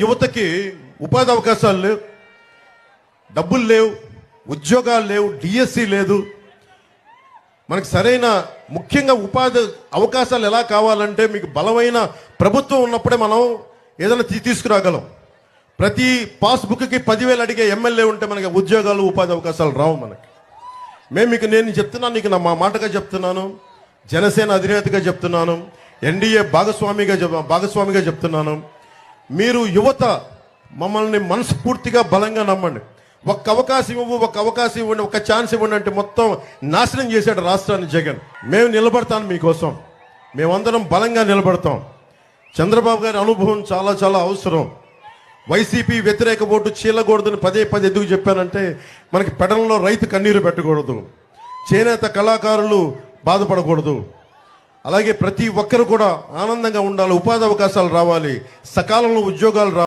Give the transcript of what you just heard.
యువతకి ఉపాధి అవకాశాలు లేవు, డబ్బులు లేవు, ఉద్యోగాలు లేవు, డిఎస్సి లేదు. మనకు సరైన ముఖ్యంగా ఉపాధి అవకాశాలు ఎలా కావాలంటే మీకు బలమైన ప్రభుత్వం ఉన్నప్పుడే మనం ఏదైనా తీసుకురాగలం. ప్రతి పాస్బుక్కి 10,000 అడిగే ఎమ్మెల్యే ఉంటే మనకి ఉద్యోగాలు ఉపాధి అవకాశాలు రావు మనకి. నేను చెప్తున్నాను, నీకు నా మాటగా చెప్తున్నాను, జనసేన అధినేతగా చెప్తున్నాను, ఎన్డీఏ భాగస్వామిగా చెప్తున్నాను. మీరు యువత మమ్మల్ని మనస్ఫూర్తిగా బలంగా నమ్మండి. ఒక్క అవకాశం ఇవ్వండి, ఒక్క ఛాన్స్ ఇవ్వండి అంటే మొత్తం నాశనం చేశాడు రాష్ట్రాన్ని జగన్. మేము నిలబడతాం మీకోసం, మేమందరం బలంగా నిలబడతాం. చంద్రబాబు గారి అనుభవం చాలా చాలా అవసరం. వైసీపీ వ్యతిరేక ఓటు చీలకూడదని పదే ఎందుకు చెప్పానంటే, మనకి పెడలలో రైతు కన్నీరు పెట్టకూడదు, చేనేత కళాకారులు బాధపడకూడదు, అలాగే ప్రతి ఒక్కరు కూడా ఆనందంగా ఉండాలి, ఉపాధి అవకాశాలు రావాలి, సకాలంలో ఉద్యోగాలు రావాలి.